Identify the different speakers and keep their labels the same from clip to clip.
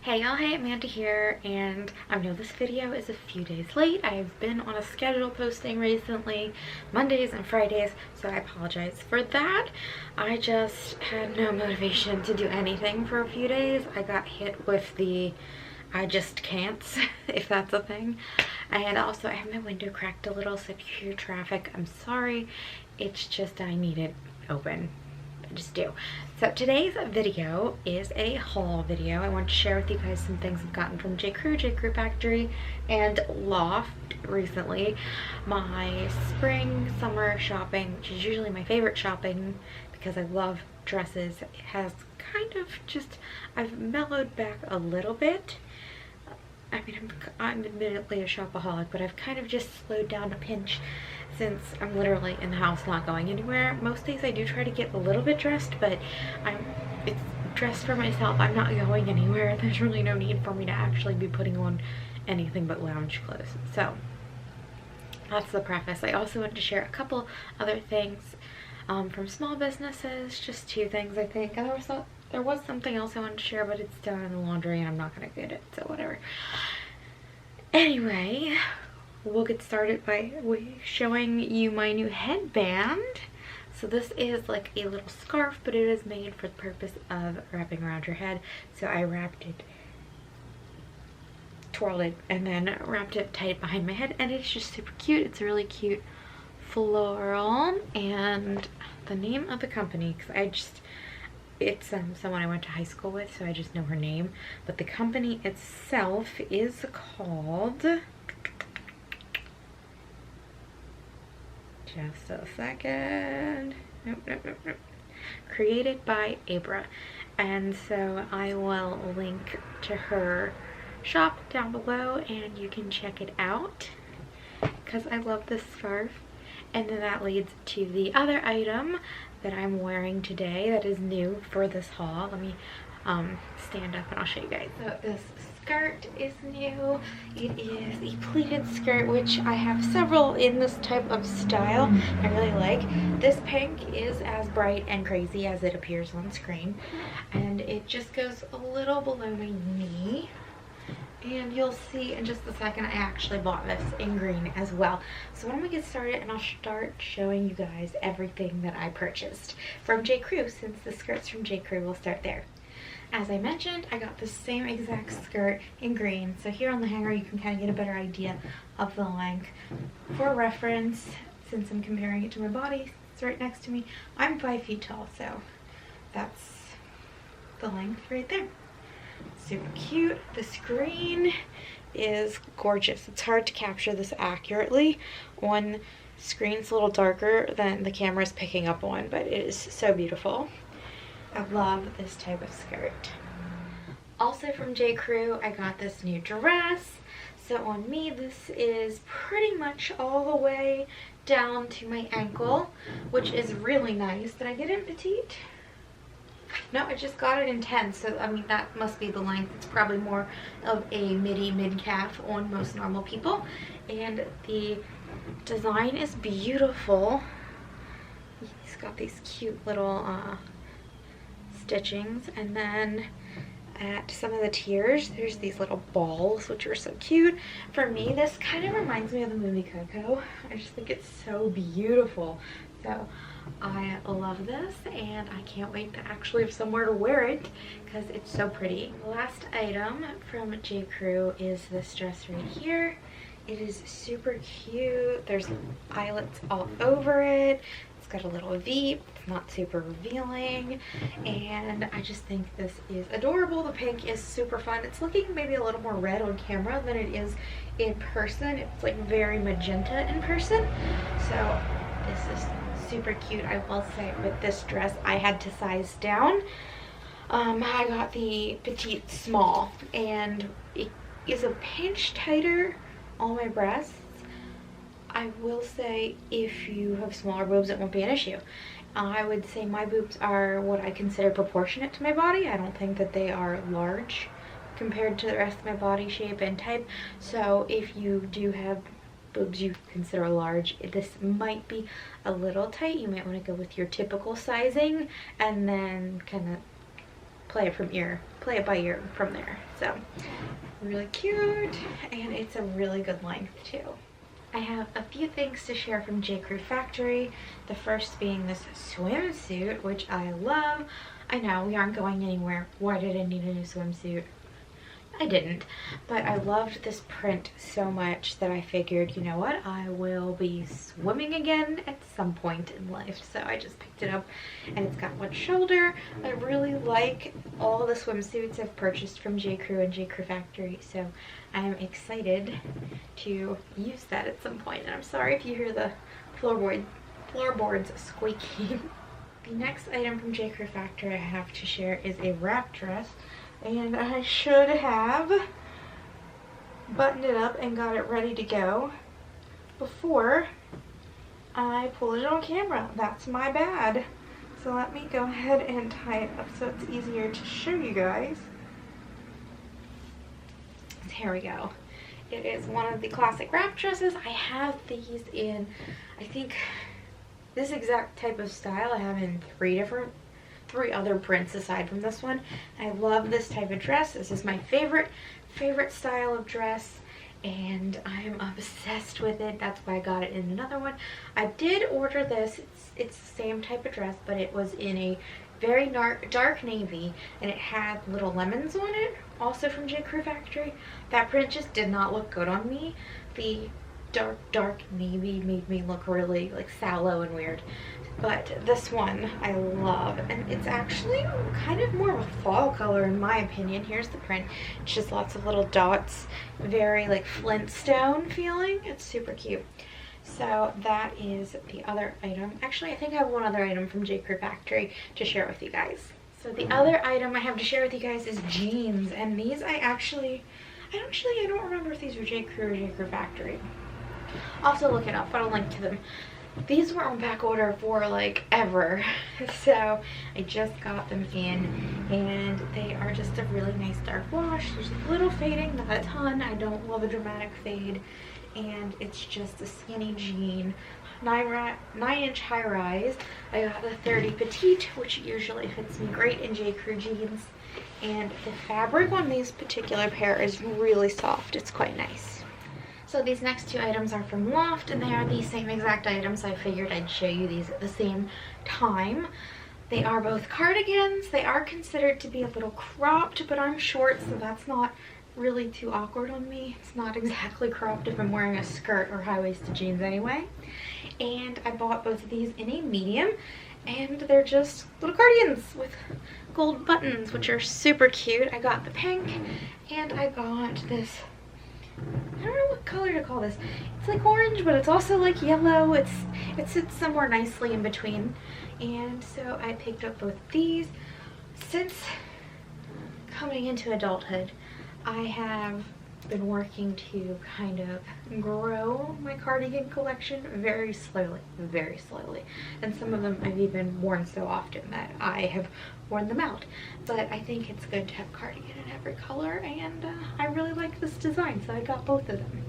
Speaker 1: Hey y'all, hey, Amanda here, and I know this video is a few days late. I've been on a schedule posting recently, Mondays and Fridays, so I apologize for that. I just had no motivation to do anything for a few days. I got hit with the I just can't, if that's a thing. And also I have my window cracked a little, so if you hear traffic, I'm sorry. It's just I need it open. I just do. So today's video is a haul video. I want to share with you guys some things I've gotten from Jcrew Factory, and Loft recently. My spring, summer shopping, which is usually my favorite shopping because I love dresses. It has kind of just, I've mellowed back a little bit. I mean, I'm admittedly a shopaholic, but I've kind of just slowed down a pinch since I'm literally in the house not going anywhere. Most days I do try to get a little bit dressed, but it's dressed for myself. I'm not going anywhere. There's really no need for me to actually be putting on anything but lounge clothes. So that's the preface. I also wanted to share a couple other things from small businesses, just two things I think. There was something else I wanted to share, but it's down in the laundry and I'm not gonna get it, so whatever. Anyway, we'll get started by showing you my new headband. So this is like a little scarf, but it is made for the purpose of wrapping around your head. So I wrapped it, twirled it, and then wrapped it tight behind my head, and it's just super cute. It's a really cute floral, and the name of the company, because it's someone I went to high school with, so I just know her name, but the company itself is called, just a second, nope. Created by Abra. And so I will link to her shop down below and you can check it out because I love this scarf. And then that leads to the other item that I'm wearing today that is new for this haul. Let me stand up and I'll show you guys. So this skirt is new. It is a pleated skirt, which I have several in this type of style I really like. This pink is as bright and crazy as it appears on screen, and it just goes a little below my knee. And you'll see in just a second, I actually bought this in green as well. So why don't we get started and I'll start showing you guys everything that I purchased from Jcrew. Since the skirt's from Jcrew, we'll start there. As I mentioned, I got the same exact skirt in green. So here on the hanger, you can kind of get a better idea of the length. For reference, since I'm comparing it to my body, it's right next to me. I'm 5 feet tall, so that's the length right there. Super cute. This green is gorgeous. It's hard to capture this accurately. One screen's a little darker than the camera's picking up on, but it is so beautiful. I love this type of skirt. Also from Jcrew, I got this new dress. So on me, this is pretty much all the way down to my ankle, which is really nice. Did I get it in petite? No, I just got it in 10, so I mean that must be the length. It's probably more of a mid-calf on most normal people. And the design is beautiful. It's got these cute little stitchings, and then at some of the tiers there's these little balls which are so cute. For me, this kind of reminds me of the movie Coco. I just think it's so beautiful. So I love this and I can't wait to actually have somewhere to wear it because it's so pretty. The last item from Jcrew is this dress right here. It is super cute. There's eyelets all over it. It's got a little V. It's not super revealing, and I just think this is adorable. The pink is super fun. It's looking maybe a little more red on camera than it is in person. It's like very magenta in person, so this is super cute. I will say with this dress I had to size down. I got the petite small, and it is a pinch tighter on my breasts. I will say if you have smaller boobs, it won't be an issue. I would say my boobs are what I consider proportionate to my body. I don't think that they are large compared to the rest of my body shape and type. So if you do have boobs you consider large, this might be a little tight. You might want to go with your typical sizing and then kind of play play it by ear from there. So really cute, and it's a really good length too. I have a few things to share from Jcrew Factory. The first being this swimsuit, which I love. I know we aren't going anywhere. Why did I need a new swimsuit? I didn't, but I loved this print so much that I figured, you know what, I will be swimming again at some point in life. So I just picked it up, and it's got one shoulder. I really like all the swimsuits I've purchased from Jcrew and Jcrew Factory, so I'm excited to use that at some point. And I'm sorry if you hear the floorboards squeaking. The next item from Jcrew Factory I have to share is a wrap dress. And I should have buttoned it up and got it ready to go before I pulled it on camera. That's my bad. So let me go ahead and tie it up so it's easier to show you guys. Here we go. It is one of the classic wrap dresses. I have these in, I think, this exact type of style I have in three other prints aside from this one. I love this type of dress. This is my favorite style of dress, and I'm obsessed with it. That's why I got it in another one. I did order this. It's the same type of dress, but it was in a very dark navy, and it had little lemons on it, also from Jcrew Factory. That print just did not look good on me. The dark navy made me look really like sallow and weird. But this one I love, and it's actually kind of more of a fall color in my opinion. Here's the print. It's just lots of little dots, very like Flintstone feeling. It's super cute. So that is the other item. Actually, I think I have one other item from Jcrew Factory to share with you guys. So the other item I have to share with you guys is jeans, and these I don't remember if these were Jcrew or Jcrew Factory. I'll have to look it up, but I'll link to them. These were on back order for like ever, so I just got them in, and they are just a really nice dark wash. There's a little fading, not a ton. I don't love a dramatic fade, and it's just a skinny jean, 9-inch high rise. I got the 30 petite, which usually fits me great in Jcrew jeans, and the fabric on these particular pair is really soft. It's quite nice. So these next two items are from Loft, and they are the same exact items. I figured I'd show you these at the same time. They are both cardigans. They are considered to be a little cropped, but I'm short, so that's not really too awkward on me. It's not exactly cropped if I'm wearing a skirt or high-waisted jeans anyway. And I bought both of these in a medium, and they're just little cardigans with gold buttons, which are super cute. I got the pink, and I got this, I don't know what color to call this. It's like orange, but it's also like yellow. It sits somewhere nicely in between. And so I picked up both these. Since coming into adulthood, I have been working to kind of grow my cardigan collection very slowly, and some of them I've even worn so often that I have worn them out. But I think it's good to have cardigan in every color, and I really like this design, so I got both of them.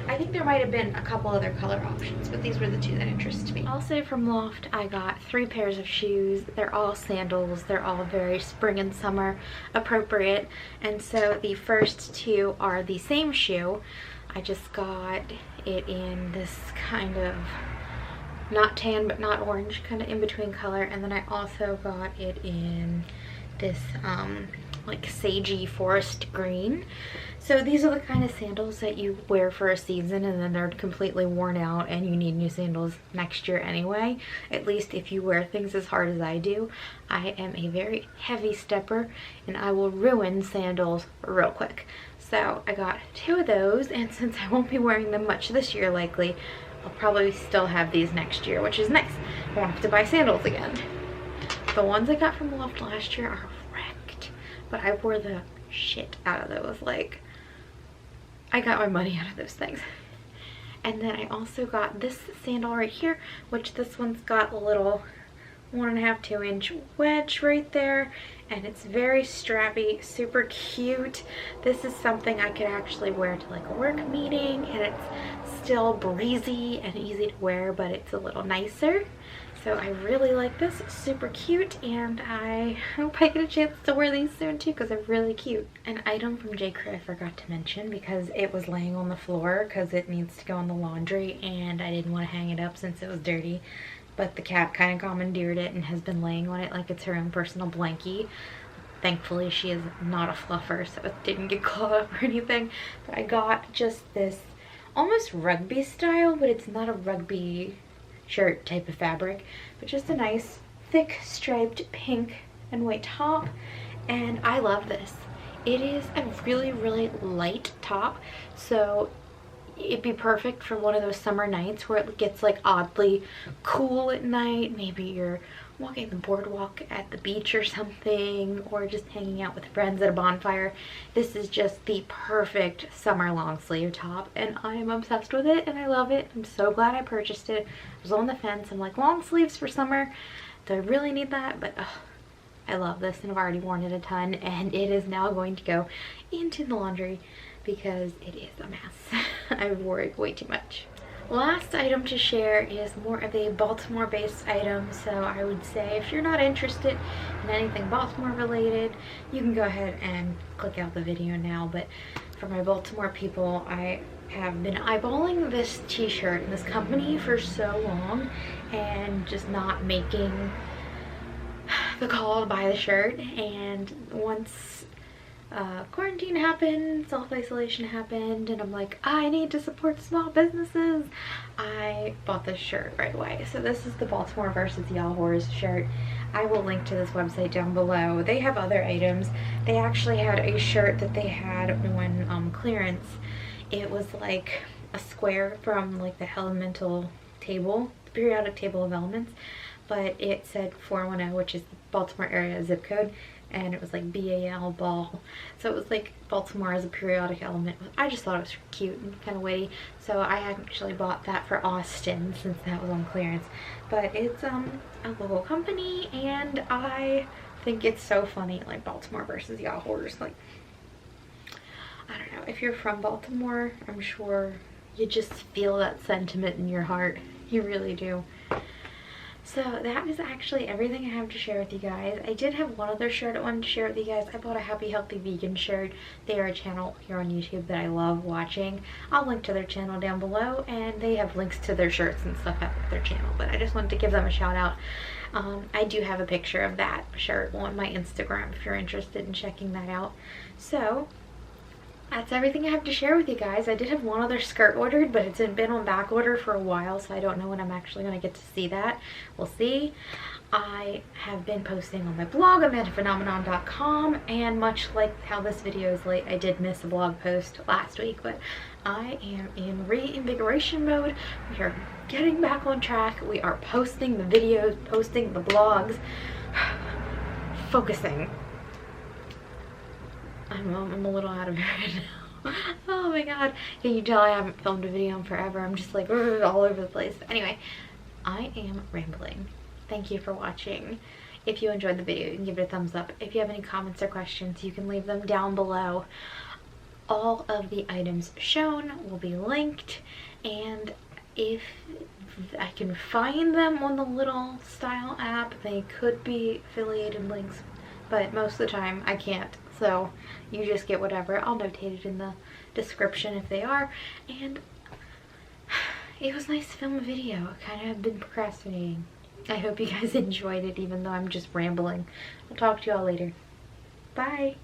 Speaker 1: I think there might have been a couple other color options, but these were the two that interested me. Also from Loft, I got 3 pairs of shoes. They're all sandals. They're all very spring and summer appropriate. And so the first 2 are the same shoe. I just got it in this kind of not tan but not orange, kind of in between color. And then I also got it in this like sagey forest green. So these are the kind of sandals that you wear for a season and then they're completely worn out and you need new sandals next year anyway. At least if you wear things as hard as I do. I am a very heavy stepper and I will ruin sandals real quick. So I got 2 of those, and since I won't be wearing them much this year likely, I'll probably still have these next year, which is nice. I won't have to buy sandals again. The ones I got from Loft last year are wrecked, but I wore the shit out of those. Like, I got my money out of those things. And then I also got this sandal right here, which this one's got a little 1.5 to 2-inch wedge right there, and it's very strappy, super cute. This is something I could actually wear to like a work meeting, and it's still breezy and easy to wear, but it's a little nicer. So I really like this. It's super cute, and I hope I get a chance to wear these soon too because they're really cute. An item from Jcrew I forgot to mention because it was laying on the floor because it needs to go in the laundry and I didn't want to hang it up since it was dirty. But the cat kind of commandeered it and has been laying on it like it's her own personal blankie. Thankfully she is not a fluffer, so it didn't get caught up or anything. But I got just this almost rugby style, but it's not a rugby shirt type of fabric, but just a nice thick striped pink and white top, and I love this. It is a really light top, so it'd be perfect for one of those summer nights where it gets like oddly cool at night. Maybe you're walking the boardwalk at the beach or something, or just hanging out with friends at a bonfire. This is just the perfect summer long sleeve top, and I am obsessed with it and I love it. I'm so glad I purchased it. I was on the fence. I'm like, long sleeves for summer, do I really need that? But I love this, and I've already worn it a ton, and it is now going to go into the laundry because it is a mess. I've wore it way too much. Last item to share is more of a Baltimore based item, so I would say if you're not interested in anything Baltimore related, you can go ahead and click out the video now. But for my Baltimore people, I have been eyeballing this t-shirt and this company for so long and just not making the call to buy the shirt. And once quarantine happened, self-isolation happened, and I'm like, I need to support small businesses. I bought this shirt right away. So this is the Baltimore versus Y'all Whores shirt. I will link to this website down below. They have other items. They actually had a shirt that they had on clearance. It was like a square from like the elemental table, the periodic table of elements, but it said 410, which is the Baltimore area zip code, and it was like BAL ball. So it was like Baltimore as a periodic element. I just thought it was cute and kind of witty. So I actually bought that for Austin since that was on clearance. But it's a local company, and I think it's so funny, like Baltimore versus Y'all Whores. Like, I don't know, if you're from Baltimore, I'm sure you just feel that sentiment in your heart. You really do. So that is actually everything I have to share with you guys. I did have one other shirt I wanted to share with you guys. I bought a Happy Healthy Vegan shirt. They are a channel here on YouTube that I love watching. I'll link to their channel down below, and they have links to their shirts and stuff at their channel, but I just wanted to give them a shout out. I do have a picture of that shirt on my Instagram if you're interested in checking that out. So that's everything I have to share with you guys. I did have one other skirt ordered, but it's been on back order for a while, so I don't know when I'm actually going to get to see that. We'll see. I have been posting on my blog, Amandaphenomenon.com, and much like how this video is late, I did miss a blog post last week, but I am in reinvigoration mode. We are getting back on track. We are posting the videos, posting the blogs, focusing. I'm a little out of it right now. Oh my god. Can you tell I haven't filmed a video in forever? I'm just like all over the place. Anyway, I am rambling. Thank you for watching. If you enjoyed the video, you can give it a thumbs up. If you have any comments or questions, you can leave them down below. All of the items shown will be linked, and if I can find them on the little style app, they could be affiliated links, but most of the time I can't. So you just get whatever. I'll notate it in the description if they are. And it was nice to film a video. I kind of have been procrastinating. I hope you guys enjoyed it, even though I'm just rambling. I'll talk to y'all later. Bye.